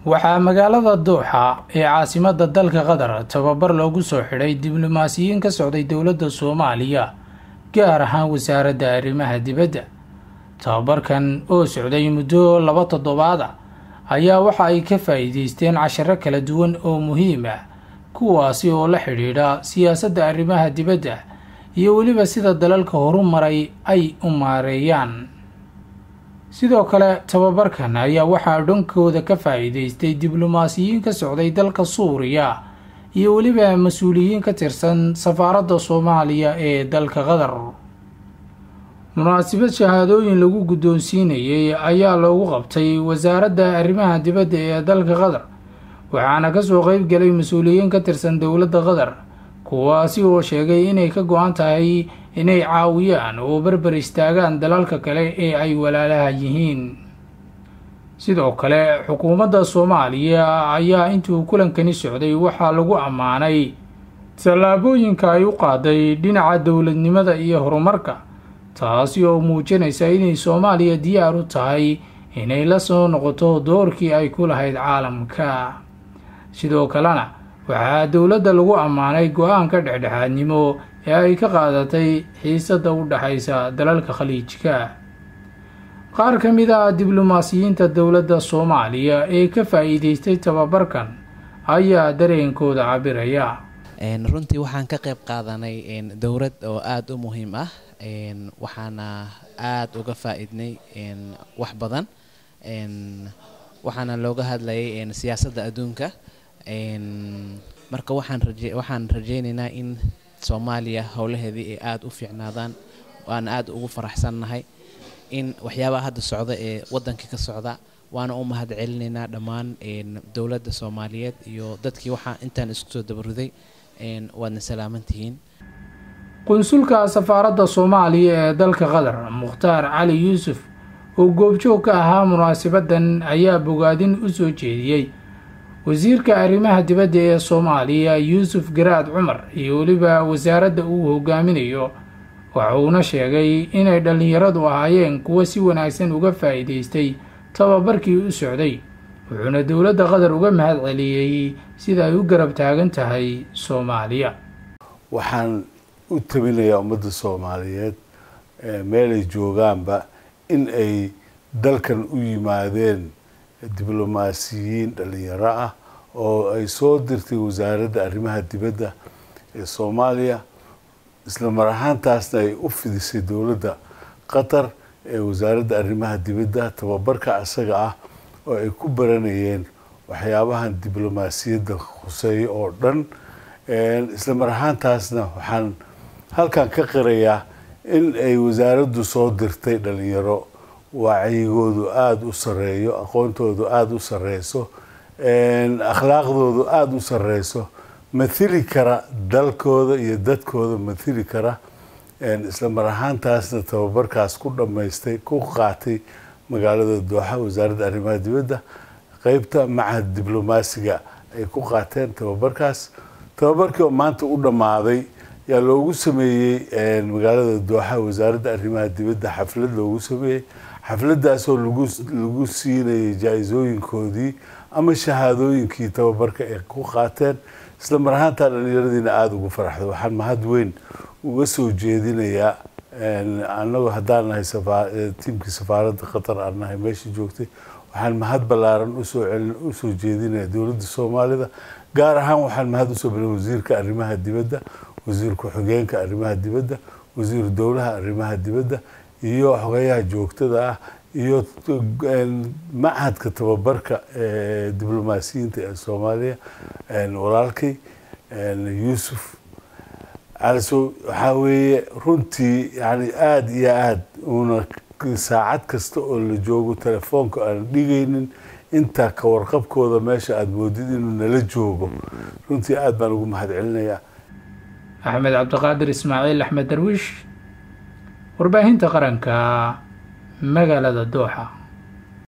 waxaa magaalada Dooxa ee caasimadda dalka Qatar tababar loogu soo xidhay diblomaasiyiin ka socday dowladda Soomaaliya gaar ahaan wasaaradda arrimaha dibadda. tababarkan oo socday muddo 2 toddobaad ayaa waxa ay ka faa'iideysteen casharro kala duwan oo muhiim ah kuwaasi oo la xiriira siyaasadda arrimaha dibadda iyo weliba sida dalalka horumaray ay u maareeyaan. sidoo kale tababarkan ayaa waxaa dhankooda ka faa'iideystay diblomaasiyiin ka socday dalka Suuriya iyo weliba mas'uuliyiin ka tirsan safaaradda Soomaaliya ee dalka Qatar. munaasabad shahaadooyin lagu guddoonsiinayay ayaa loogu qabtay wasaaradda arrimaha dibadda ee dalka Qatar, waxaana ka soo qayb galay mas'uuliyiin ka tirsan dowladda Qatar kuwaasi oo sheegay inay ka go'an tahay inay caawiyaan oo barbar istaagaan dalalka kale ee ay walaalaha yihiin. sidoo kale xukuumadda Soomaaliya ayaa intuu kulankani socday waxaa lagu ammaanay tallaabooyinka ay u qaaday dhinaca dowladnimada iyo horumarka, taasi oo muujinaysa inay Soomaaliya diyaar u tahay inay la soo noqoto doorkii ay ku lahayd caalamka. sidoo kalena waxaa dowladda lagu ammaanay go'aanka dhexdhexaadnimo ee ay ka qaadatay xiisadda u dhaxaysa dalalka khaliijka. qaar ka mid ah diblomaasiyiinta dowladda Soomaaliya ee ka faa'iideystay tababarkan ayaa dareenkooda cabiraya. runtii waxaan ka qayb qaadanay dowlad oo aad u muhiim ah, waxaana aad uga faa'iidnay wax badan, waxaana looga hadlayay siyaasadda adduunka. marka waxaan rajaynaynaa in Soomaaliya howlaheedii ay aad u fiicnaadaan, waan aad ugu faraxsannahay in waxyaabaha hadda socda ee waddanka ka socda. waana u mahad celinaynaa dhammaan dowladda Soomaaliyeed iyo dadkii waxaa intaan isku soo dabaruday. waadna salaamantihiin. qunsulka safaaradda Soomaaliya ee dalka Qatar Mukhtaar Cali Yuusuf oo goobjoog ka ahaa munaasabadan ayaa bogaadin u soo jeediyay wasiirka arrimaha dibadda ee Soomaaliya Yuusuf Garaad Cumar iyo weliba wasaaradda uu hogaaminayo. waxa uuna sheegay inay dhalinyaradu ahaayeen kuwa si wanaagsan uga faa'iideystay tababarkii u socday, wuxuuna dowladda Qatar uga mahad celiyay sida ay u garab taagan tahay Soomaaliya. waxaan u tabinayaa ummadda Soomaaliyeed meel ay joogaanba in ay dalkan u yimaadeen diblomaasiyiin dhalinyaro ah oo ay soo dirtay wasaaradda arrimaha dibadda ee Soomaaliya, isla mar ahaantaasna ay u fidisay dowladda Qatar ee wasaaradda arrimaha dibadda tababarka asaga ah oo ay ku baranayeen waxyaabahan diblomaasiyadda khuseeya oo dhan. isla mar ahaantaasna waxaan halkan ka qirayaa in ay wasaaraddu soo dirtay dhalinyaro wacyigoodu aada u sareeyo, aqoontoodu aada u sareyso, akhlaaqdoodu aada u sareyso, mathili kara dalkooda iyo dadkooda mathili kara. isla mar ahaantaasna tababarkaas ku dhammaystay ku qaatay magaalada Dooxa wasaaradda arrimaha dibadda qaybta macahad diblomaasiga ay ku qaateen tababarkii oo maanta u dhammaaday yaa loogu sameeyey magaalada Dooxa wasaaradda arrimaha dibadda xaflad loogu sameeyey. xafladdaasoo lagu siinayay jaa-isooyinkoodii ama shahaadooyinkii tababarka ay ku qaateen. isla mar ahaantaa dhalinyaradiina aada ugu faraxday. waxaan mahad weyn uga soo jeedinayaa annagoo haddaan nahay tiimkii safaaradda Qatar aan nahay meesha joogtay, waxaan mahad ballaaran usoo jeedinayaa dowladda Soomaalida. gaar ahaan waxaan mahad usoo bilaabay wasiirka arrimaha dibadda, wasiir ku-xigeenka arrimaha dibadda, wasiir dowlaha arrimaha dibadda iyo xogayaha joogtada ah iyo machadka tababarka diblomaasiyiinta ee Soomaaliya walaalkay Yuusuf Calisow. waxaa weeye runtii yani aada iyo aada una saacad kasta oo la joogo telefoonka aan dhigaynin intaa ka warqabkooda meesha aada moodid inuu nala joogo. runtii aada baan ugu mahad celinayaa. Axmed Cabdiqaadir Ismaaciil Axmed Darwiish, warbaahinta qaranka, magaalada Dooxa.